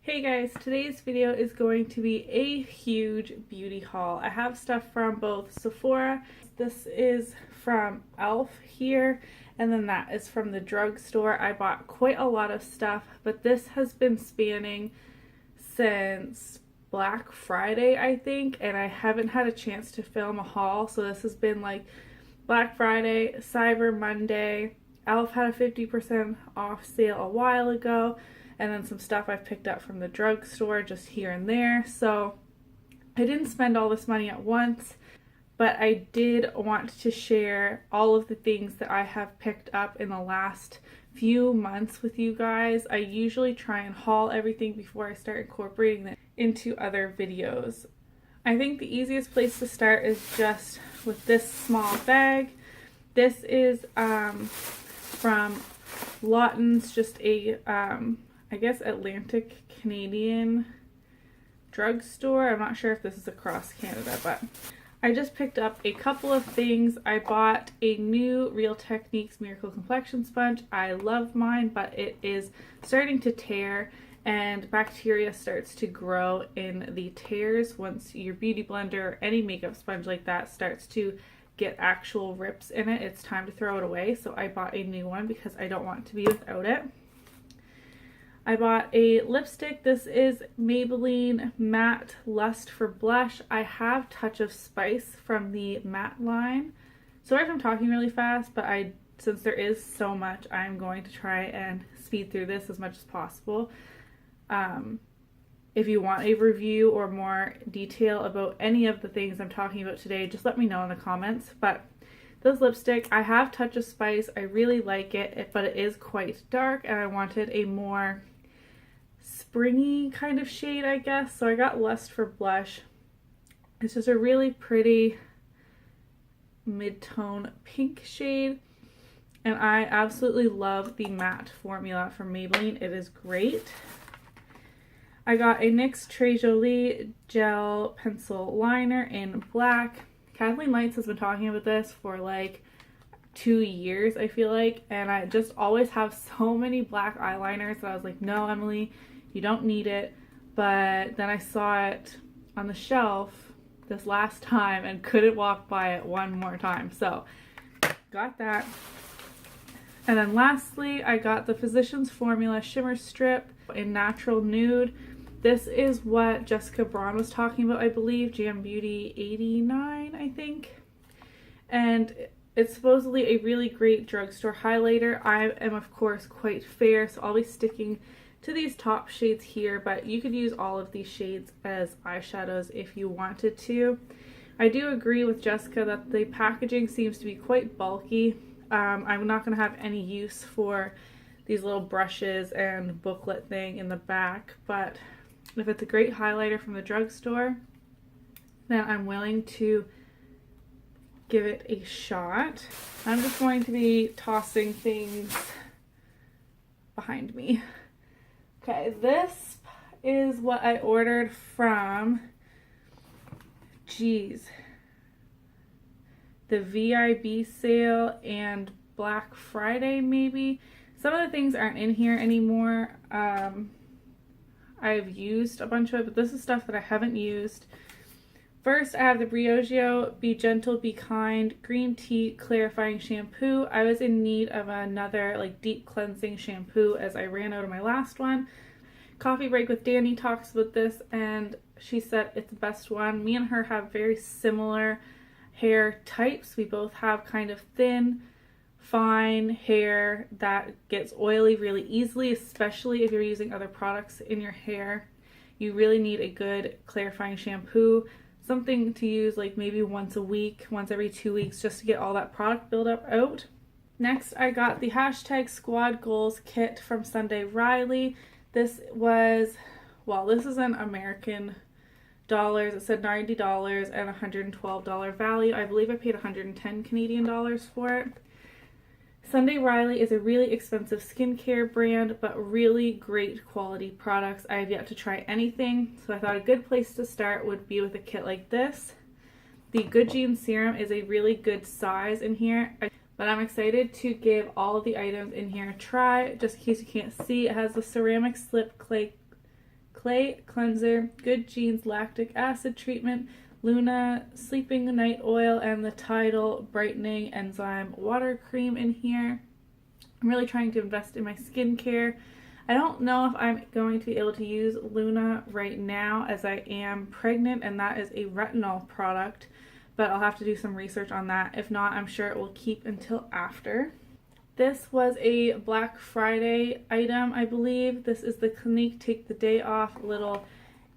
Hey guys, today's video is going to be a huge beauty haul. I have stuff from both Sephora. This is from e.l.f. here, and then that is from the drugstore. I bought quite a lot of stuff, but this has been spanning since Black Friday, I think, and I haven't had a chance to film a haul. So this has been like Black Friday, Cyber Monday. e.l.f. had a 50% off sale a while ago. And then some stuff I've picked up from the drugstore just here and there. So I didn't spend all this money at once, but I did want to share all of the things that I have picked up in the last few months with you guys. I usually try and haul everything before I start incorporating it into other videos. I think the easiest place to start is just with this small bag. This is from Lawton's, just a I guess Atlantic Canadian drugstore. I'm not sure if this is across Canada, but I just picked up a couple of things. I bought a new Real Techniques Miracle Complexion sponge. I love mine, but it is starting to tear and bacteria starts to grow in the tears once your beauty blender or any makeup sponge like that starts to get actual rips in it. It's time to throw it away. So I bought a new one because I don't want to be without it. I bought a lipstick. This is Maybelline Matte Lust for Blush. I have Touch of Spice from the matte line. Sorry if I'm talking really fast, but since there is so much, I'm going to try and speed through this as much as possible. If you want a review or more detail about any of the things I'm talking about today, just let me know in the comments. But this lipstick, I have Touch of Spice. I really like it, but it is quite dark, and I wanted a more springy kind of shade, I guess. So I got Lust for Blush. It's just a really pretty mid-tone pink shade, and I absolutely love the matte formula from Maybelline. It is great. I got a NYX Très Jolie gel pencil liner in black. Kathleen Lights has been talking about this for like 2 years, I feel like, and I just always have so many black eyeliners that I was like, no, Emily, you don't need it. But then I saw it on the shelf this last time and couldn't walk by it one more time, so got that. And then lastly, I got the Physicians Formula Shimmer Strip in Natural Nude. This is what Jessica Braun was talking about, I believe, Jam Beauty 89, I think. And it's supposedly a really great drugstore highlighter. I am, of course, quite fair, so I'll be sticking to these top shades here, but you could use all of these shades as eyeshadows if you wanted to. I do agree with Jessica that the packaging seems to be quite bulky. I'm not going to have any use for these little brushes and booklet thing in the back, but if it's a great highlighter from the drugstore, then I'm willing to give it a shot. I'm just going to be tossing things behind me. Okay, this is what I ordered from, the VIB sale and Black Friday maybe. Some of the things aren't in here anymore. I've used a bunch of it, but this is stuff that I haven't used. First, I have the Briogeo Be Gentle, Be Kind Green Tea Clarifying Shampoo. I was in need of another like deep cleansing shampoo as I ran out of my last one. Coffee Break with Danny talks about this, and she said it's the best one. Me and her have very similar hair types. We both have kind of thin, fine hair that gets oily really easily, especially if you're using other products in your hair. You really need a good clarifying shampoo. Something to use like maybe once a week, once every 2 weeks, just to get all that product buildup out. Next, I got the #Squad Goals kit from Sunday Riley. This was, well, this is in American dollars. It said $90 and $112 value. I believe I paid 110 Canadian dollars for it. Sunday Riley is a really expensive skincare brand, but really great quality products. I have yet to try anything, so I thought a good place to start would be with a kit like this. The Good Genes Serum is a really good size in here, but I'm excited to give all of the items in here a try. Just in case you can't see, it has the ceramic slip clay Clay Cleanser, Good Genes Lactic Acid Treatment, Luna Sleeping Night Oil, and the Tidal Brightening Enzyme Water Cream in here. I'm really trying to invest in my skincare. I don't know if I'm going to be able to use Luna right now as I am pregnant, and that is a retinol product, but I'll have to do some research on that. If not, I'm sure it will keep until after. This was a Black Friday item, I believe. This is the Clinique Take the Day Off little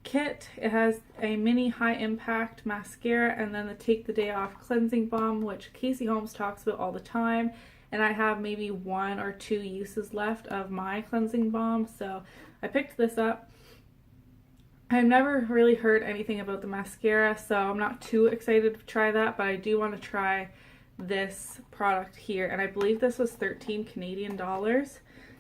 kit. It has a mini high impact mascara and then the Take the Day Off cleansing balm, which Casey Holmes talks about all the time. And I have maybe 1 or 2 uses left of my cleansing balm, so I picked this up. I've never really heard anything about the mascara, so I'm not too excited to try that, but I do want to try this product here, and I believe this was 13 Canadian dollars,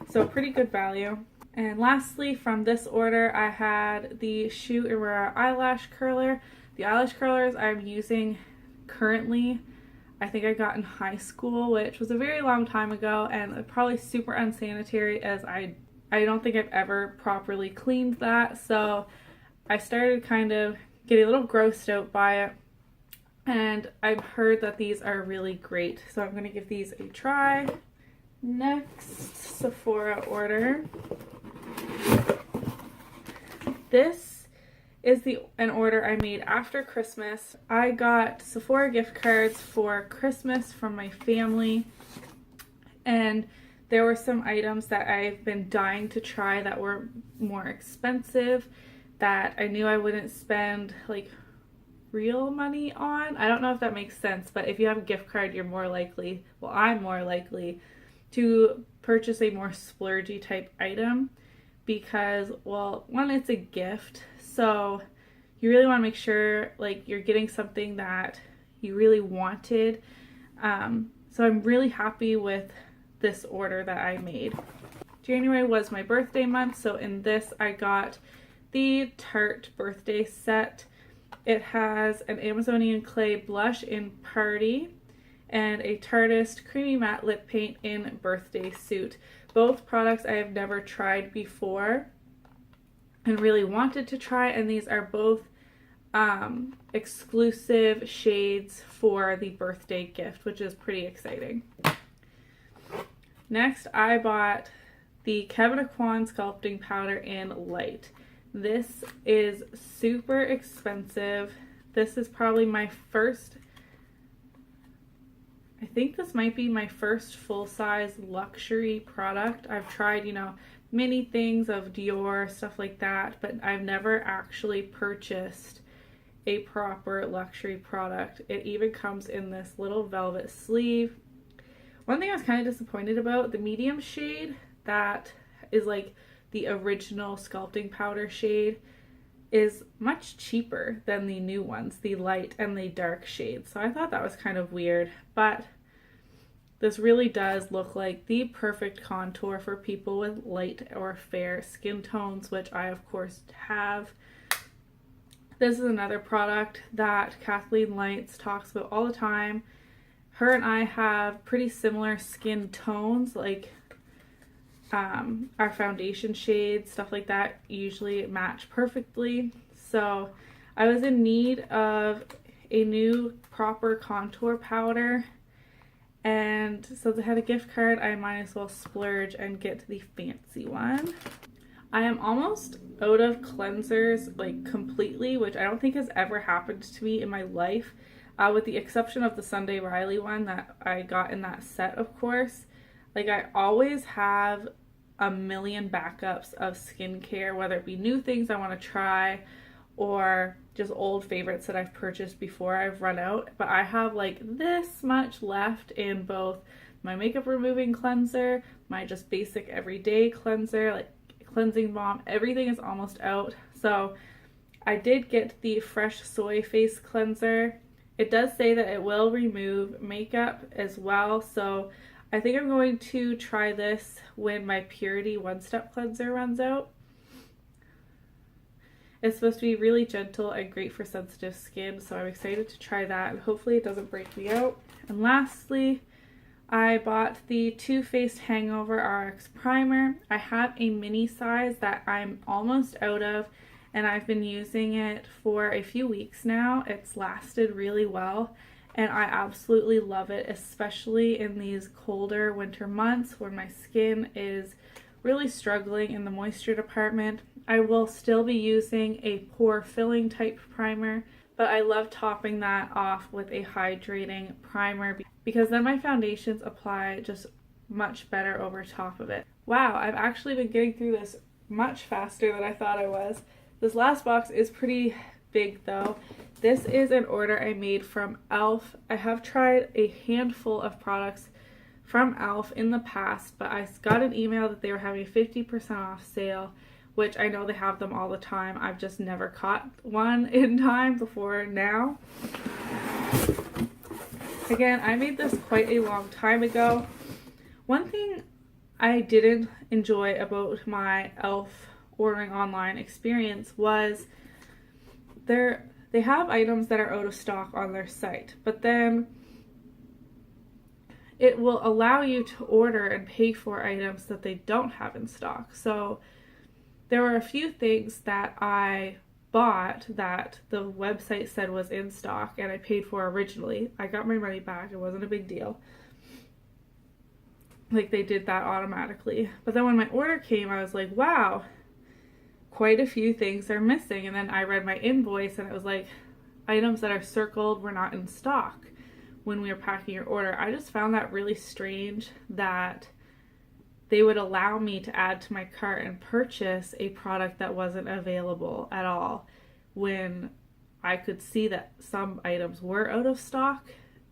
so pretty good value. And lastly, from this order, I had the Uemura eyelash curler. The eyelash curlers I'm using currently, I think I got in high school, which was a very long time ago, and probably super unsanitary, as I don't think I've ever properly cleaned that, so I started kind of getting a little grossed out by it, and I've heard that these are really great, so I'm going to give these a try. Next Sephora order. This is an order I made after Christmas. I got Sephora gift cards for Christmas from my family, and there were some items that I've been dying to try that were more expensive that I knew I wouldn't spend like real money on. I don't know if that makes sense, but if you have a gift card, you're more likely, well, I'm more likely to purchase a more splurgy type item because, well, one, it's a gift, so you really want to make sure like you're getting something that you really wanted. So I'm really happy with this order that I made. January was my birthday month, so in this I got the Tarte Birthday Set. It has an Amazonian Clay blush in Party and a Tarteist Creamy Matte Lip Paint in Birthday Suit. Both products I have never tried before and really wanted to try, and these are both exclusive shades for the birthday gift, which is pretty exciting. Next, I bought the Kevyn Aucoin Sculpting Powder in Light. This is super expensive. This is probably my first, I think this might be my first full-size luxury product. I've tried, you know, many things of Dior, stuff like that, but I've never actually purchased a proper luxury product. It even comes in this little velvet sleeve. One thing I was kind of disappointed about, the medium shade that is like the original sculpting powder shade is much cheaper than the new ones, the light and the dark shades. So I thought that was kind of weird, but this really does look like the perfect contour for people with light or fair skin tones, which I of course have. This is another product that Kathleen Lights talks about all the time. Her and I have pretty similar skin tones, like our foundation shades, stuff like that, usually match perfectly. So I was in need of a new proper contour powder, and so they had a gift card, I might as well splurge and get the fancy one. I am almost out of cleansers, like completely, which I don't think has ever happened to me in my life, with the exception of the Sunday Riley one that I got in that set, of course. Like, I always have a million backups of skincare, whether it be new things I want to try or just old favorites that I've purchased before I've run out. But I have like this much left in both my makeup removing cleanser, my just basic everyday cleanser, like cleansing balm, everything is almost out. So I did get the Fresh Soy Face Cleanser. It does say that it will remove makeup as well, so I think I'm going to try this when my Purity One-Step Cleanser runs out. It's supposed to be really gentle and great for sensitive skin, so I'm excited to try that, and hopefully it doesn't break me out. And lastly, I bought the Too Faced HangoveRX primer. I have a mini size that I'm almost out of, and I've been using it for a few weeks now. It's lasted really well, and I absolutely love it, especially in these colder winter months when my skin is really struggling in the moisture department. I will still be using a pore filling type primer, but I love topping that off with a hydrating primer because then my foundations apply just much better over top of it. Wow, I've actually been getting through this much faster than I thought I was. This last box is pretty big though. This is an order I made from e.l.f. I have tried a handful of products from e.l.f. in the past, but I got an email that they were having a 50% off sale, which I know they have them all the time. I've just never caught one in time before now. Again, I made this quite a long time ago. One thing I didn't enjoy about my e.l.f. ordering online experience was they have items that are out of stock on their site, but then it will allow you to order and pay for items that they don't have in stock. So there were a few things that I bought that the website said was in stock and I paid for originally. I got my money back. It wasn't a big deal. Like, they did that automatically. But then when my order came, I was like, wow, quite a few things are missing. And then I read my invoice and it was like, items that are circled were not in stock when we were packing your order. I just found that really strange that they would allow me to add to my cart and purchase a product that wasn't available at all when I could see that some items were out of stock.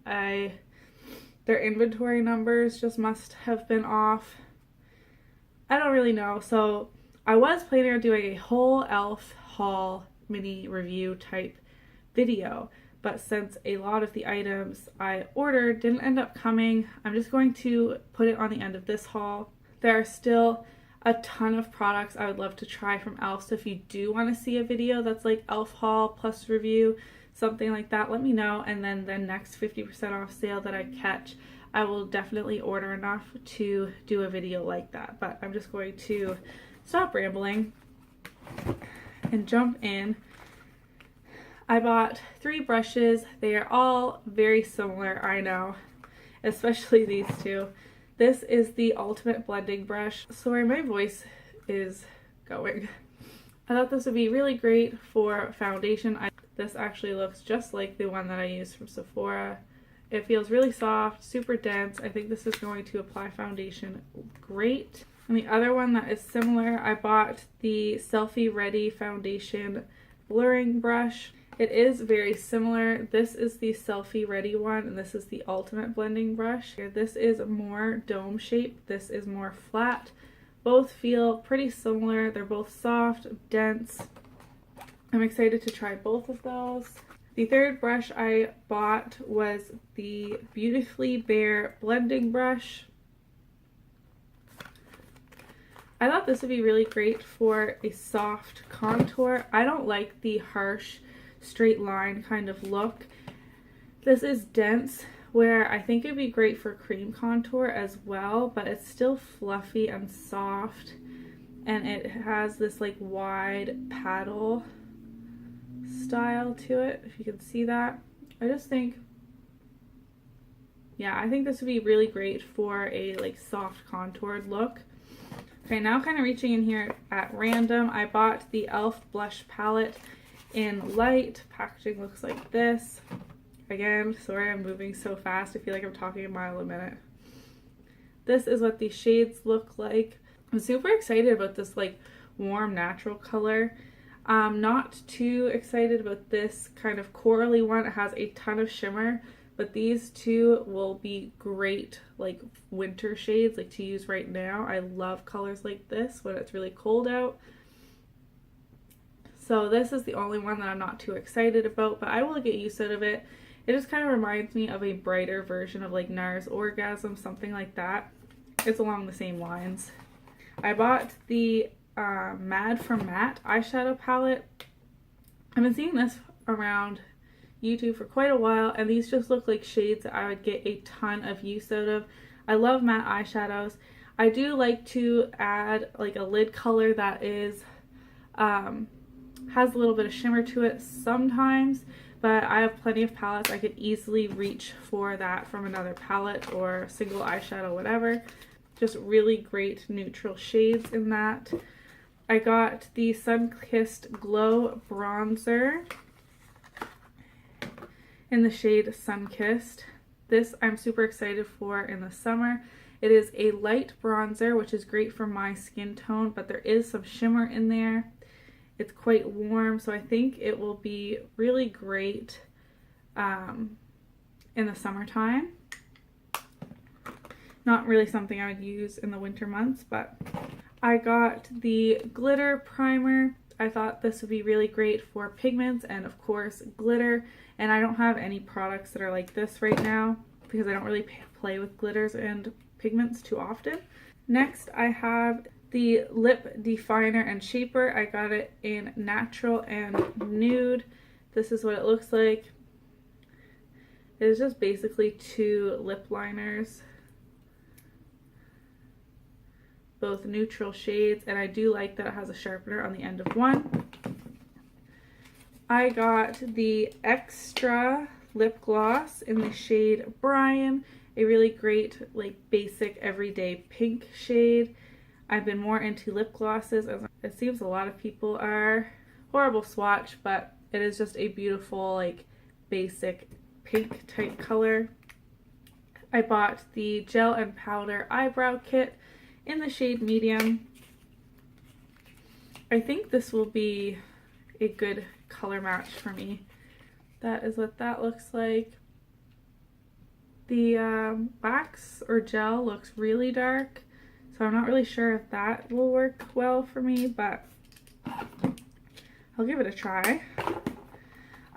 Their inventory numbers just must have been off. I don't really know. So I was planning on doing a whole e.l.f. haul mini review type video, but since a lot of the items I ordered didn't end up coming, I'm just going to put it on the end of this haul. There are still a ton of products I would love to try from e.l.f. So if you do want to see a video that's like e.l.f. haul plus review, something like that, let me know. And then the next 50% off sale that I catch, I will definitely order enough to do a video like that. But I'm just going to stop rambling and jump in. I bought 3 brushes. They are all very similar, I know, especially these two. This is the Ultimate Blending Brush. Sorry, my voice is going. I thought this would be really great for foundation. This actually looks just like the one that I used from Sephora. It feels really soft, super dense. I think this is going to apply foundation great. And the other one that is similar, I bought the Selfie Ready Foundation Blurring Brush. It is very similar. This is the Selfie Ready one, and this is the Ultimate Blending Brush. This is more dome shaped. This is more flat. Both feel pretty similar. They're both soft, dense. I'm excited to try both of those. The third brush I bought was the Beautifully Bare Blending Brush. I thought this would be really great for a soft contour. I don't like the harsh straight line kind of look. This is dense, where I think it'd be great for cream contour as well, but it's still fluffy and soft, and it has this like wide paddle style to it, if you can see that. I just think, yeah, I think this would be really great for a like soft contoured look. Okay, now kind of reaching in here at random, I bought the e.l.f. blush palette in light. Packaging looks like this. Again, sorry I'm moving so fast. I feel like I'm talking a mile a minute. This is what the shades look like. I'm super excited about this like warm natural color. Not too excited about this kind of corally one. It has a ton of shimmer, but these two will be great like winter shades like to use right now. I love colors like this when it's really cold out. So this is the only one that I'm not too excited about, but I will get used out of it. It just kind of reminds me of a brighter version of like NARS Orgasm, something like that. It's along the same lines. I bought the Mad from Matte eyeshadow palette. I've been seeing this around YouTube for quite a while, and these just look like shades that I would get a ton of use out of. I love matte eyeshadows. I do like to add like a lid color that is has a little bit of shimmer to it sometimes, but I have plenty of palettes. I could easily reach for that from another palette or single eyeshadow, whatever. Just really great neutral shades in that. I got the Sunkissed Glow Bronzer in the shade Sunkissed. This I'm super excited for in the summer. It is a light bronzer, which is great for my skin tone, but there is some shimmer in there. It's quite warm, so I think it will be really great in the summertime. Not really something I would use in the winter months, but I got the glitter primer. I thought this would be really great for pigments and of course glitter, and I don't have any products that are like this right now because I don't really play with glitters and pigments too often. Next I have the lip definer and shaper. I got it in natural and nude. This is what it looks like. It is just basically 2 lip liners, both neutral shades, and I do like that it has a sharpener on the end of one. I got the extra lip gloss in the shade Brian, a really great like basic everyday pink shade. I've been more into lip glosses, as it seems a lot of people are. Horrible swatch, but it is just a beautiful like basic pink type color. I bought the gel and powder eyebrow kit in the shade medium. I think this will be a good color match for me. That is what that looks like. The wax or gel looks really dark, so I'm not really sure if that will work well for me, but I'll give it a try.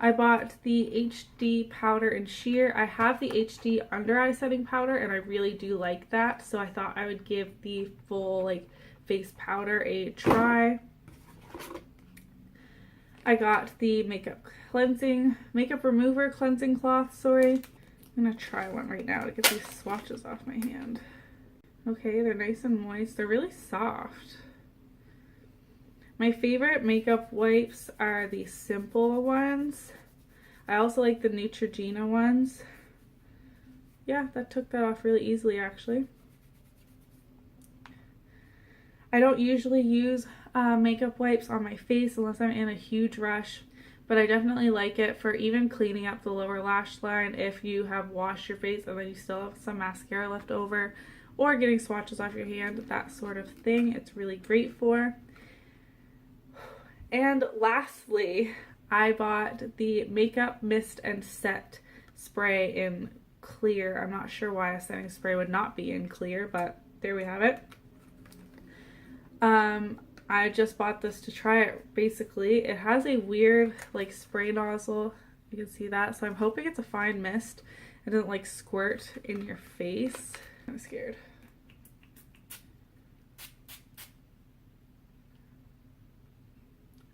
I bought the HD powder and sheer. I have the HD under eye setting powder and I really do like that, so I thought I would give the full like face powder a try. I got the makeup remover cleansing cloth, sorry. I'm gonna try one right now to get these swatches off my hand. Okay, they're nice and moist. They're really soft. My favorite makeup wipes are the simple ones. I also like the Neutrogena ones. Yeah, that took that off really easily actually. I don't usually use makeup wipes on my face unless I'm in a huge rush, but I definitely like it for even cleaning up the lower lash line if you have washed your face and then you still have some mascara left over, or getting swatches off your hand, that sort of thing. It's really great for. And lastly, I bought the Makeup Mist and Set spray in clear. I'm not sure why a setting spray would not be in clear, but there we have it. I just bought this to try it. Basically, it has a weird like spray nozzle. You can see that, so I'm hoping it's a fine mist. It doesn't like squirt in your face. I'm scared.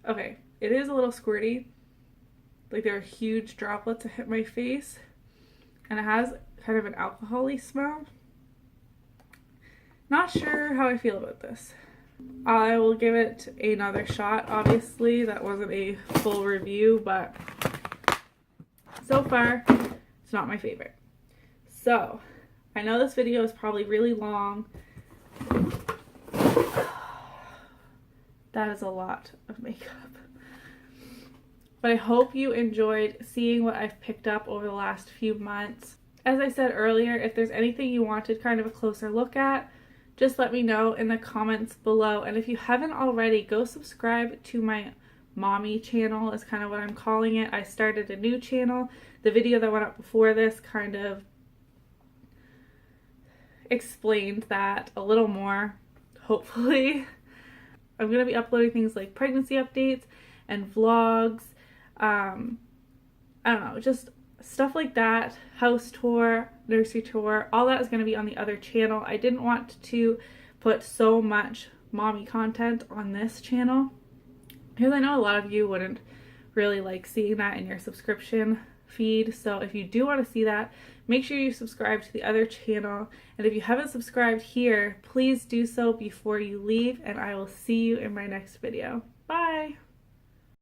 Okay, it is a little squirty. Like there are huge droplets that hit my face, and it has kind of an alcohol-y smell. Not sure how I feel about this. I will give it another shot. Obviously, that wasn't a full review, but so far, it's not my favorite. So, I know this video is probably really long. That is a lot of makeup. But I hope you enjoyed seeing what I've picked up over the last few months. As I said earlier, if there's anything you wanted kind of a closer look at, just let me know in the comments below. And if you haven't already, go subscribe to my mommy channel is kind of what I'm calling it. I started a new channel. The video that went up before this kind of explained that a little more, hopefully. I'm going to be uploading things like pregnancy updates and vlogs. I don't know, just stuff like that. House tour, nursery tour, all that is going to be on the other channel. I didn't want to put so much mommy content on this channel because I know a lot of you wouldn't really like seeing that in your subscription feed. So if you do want to see that, make sure you subscribe to the other channel. And if you haven't subscribed here, please do so before you leave, and I will see you in my next video. Bye!